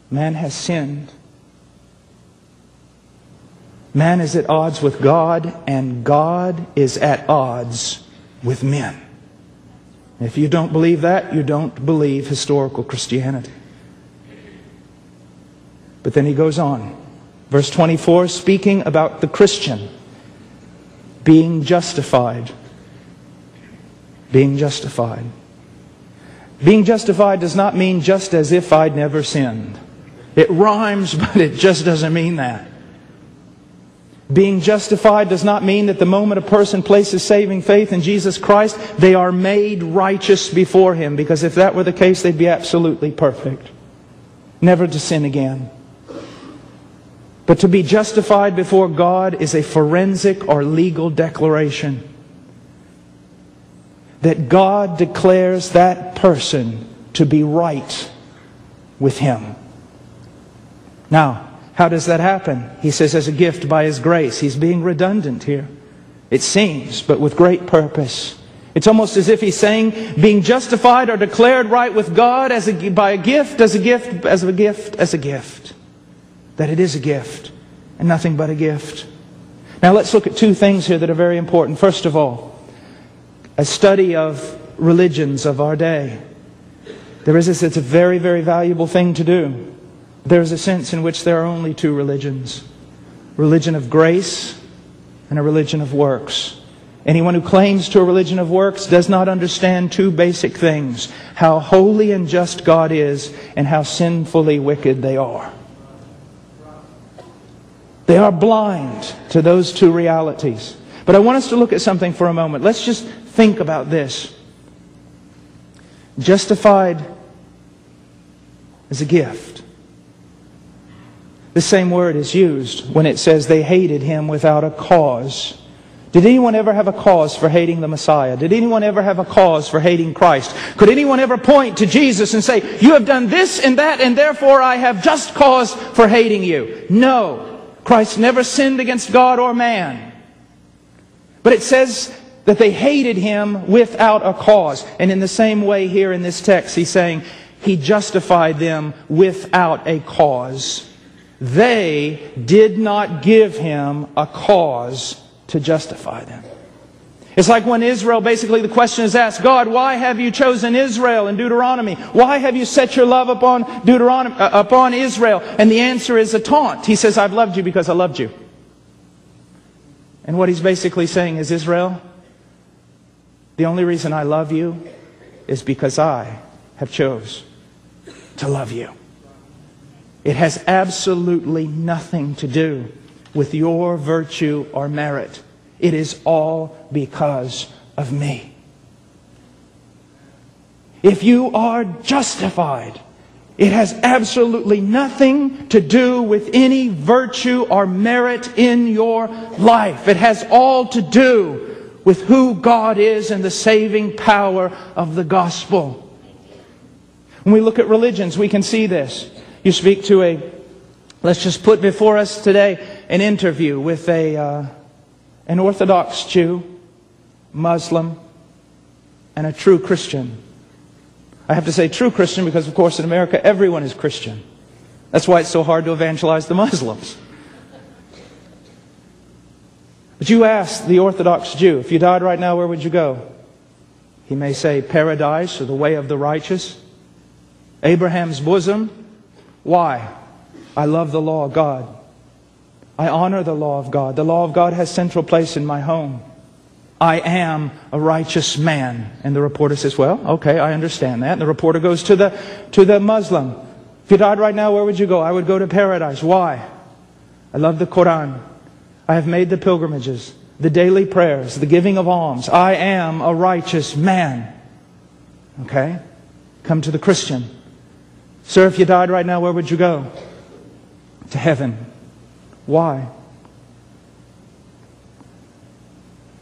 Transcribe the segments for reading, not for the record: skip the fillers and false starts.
Man has sinned. Man is at odds with God, and God is at odds with men. If you don't believe that, you don't believe historical Christianity. But then he goes on. Verse 24, speaking about the Christian being justified. Being justified. Being justified does not mean just as if I'd never sinned. It rhymes, but it just doesn't mean that. Being justified does not mean that the moment a person places saving faith in Jesus Christ, they are made righteous before Him. Because if that were the case, they'd be absolutely perfect. Never to sin again. But to be justified before God is a forensic or legal declaration that God declares that person to be right with Him. Now, how does that happen? He says as a gift by His grace. He's being redundant here. It seems, but with great purpose. It's almost as if he's saying being justified or declared right with God by a gift, as a gift, as a gift, as a gift. That it is a gift and nothing but a gift. Now let's look at two things here that are very important. First of all, a study of religions of our day. It's a very, very valuable thing to do. There is a sense in which there are only two religions. Religion of grace and a religion of works. Anyone who claims to a religion of works does not understand two basic things: how holy and just God is, and how sinfully wicked they are. They are blind to those two realities. But I want us to look at something for a moment. Let's just think about this. Justified as a gift. The same word is used when it says they hated Him without a cause. Did anyone ever have a cause for hating the Messiah? Did anyone ever have a cause for hating Christ? Could anyone ever point to Jesus and say, you have done this and that, and therefore I have just cause for hating you? No. Christ never sinned against God or man. But it says that they hated Him without a cause. And in the same way here in this text, He's saying He justified them without a cause. They did not give Him a cause to justify them. It's like when Israel, basically the question is asked, God, why have you chosen Israel in Deuteronomy? Why have you set your love upon Israel? And the answer is a taunt. He says, I've loved you because I loved you. And what he's basically saying is, Israel, the only reason I love you is because I have chose to love you. It has absolutely nothing to do with your virtue or merit. It is all because of me. If you are justified, it has absolutely nothing to do with any virtue or merit in your life. It has all to do with who God is and the saving power of the gospel. When we look at religions, we can see this. You speak to let's just put before us today an interview with an Orthodox Jew, Muslim, and a true Christian. I have to say true Christian because, of course, in America, everyone is Christian. That's why it's so hard to evangelize the Muslims. But you ask the Orthodox Jew, if you died right now, where would you go? He may say paradise or the way of the righteous. Abraham's bosom. Why? I love the law of God. I honor the law of God. The law of God has central place in my home. I am a righteous man. And the reporter says, well, okay, I understand that. And the reporter goes to the Muslim. If you died right now, where would you go? I would go to paradise. Why? I love the Quran. I have made the pilgrimages, the daily prayers, the giving of alms. I am a righteous man. Okay? Come to the Christian. Sir, if you died right now, where would you go? To heaven. Why?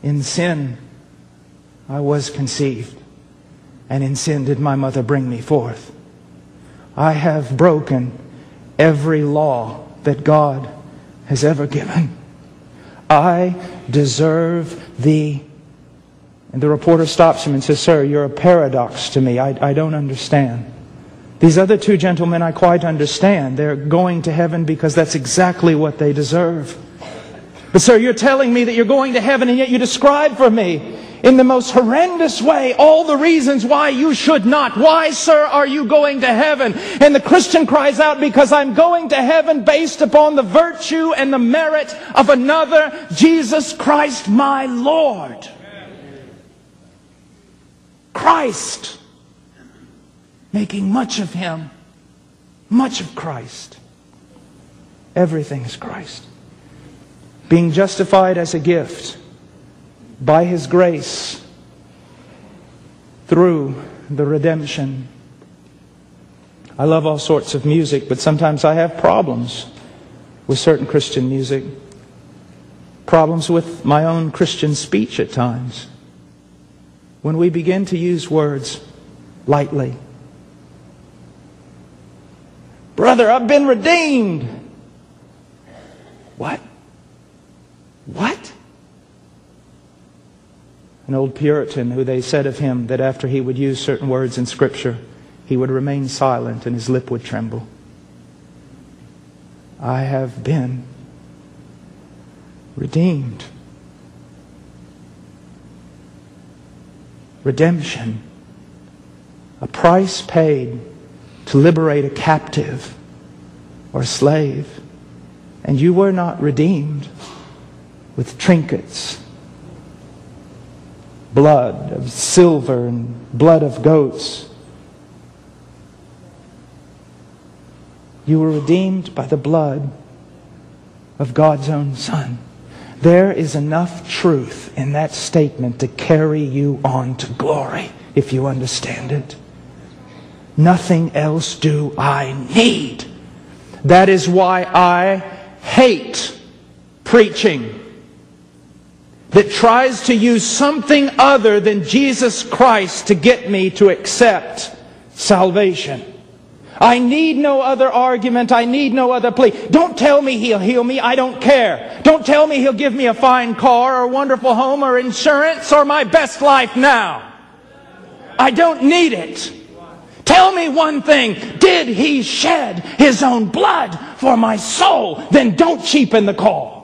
In sin I was conceived, and in sin did my mother bring me forth. I have broken every law that God has ever given. I deserve the... And the reporter stops him and says, sir, you're a paradox to me. I don't understand. These other two gentlemen I quite understand. They're going to heaven because that's exactly what they deserve. But sir, you're telling me that you're going to heaven, and yet you describe for me in the most horrendous way all the reasons why you should not. Why, sir, are you going to heaven? And the Christian cries out, because I'm going to heaven based upon the virtue and the merit of another, Jesus Christ my Lord. Christ. Making much of Him. Much of Christ. Everything is Christ. Being justified as a gift by His grace through the redemption. I love all sorts of music, but sometimes I have problems with certain Christian music. Problems with my own Christian speech at times. When we begin to use words lightly. Brother, I've been redeemed. What? What? An old Puritan who they said of him that after he would use certain words in Scripture, he would remain silent and his lip would tremble. I have been redeemed. Redemption. A price paid to liberate a captive or a slave. And you were not redeemed with trinkets, blood of silver and blood of goats. You were redeemed by the blood of God's own Son. There is enough truth in that statement to carry you on to glory, if you understand it. Nothing else do I need. That is why I hate preaching that tries to use something other than Jesus Christ to get me to accept salvation. I need no other argument. I need no other plea. Don't tell me He'll heal me. I don't care. Don't tell me He'll give me a fine car or a wonderful home or insurance or my best life now. I don't need it. Tell me one thing. Did He shed His own blood for my soul? Then don't cheapen the call.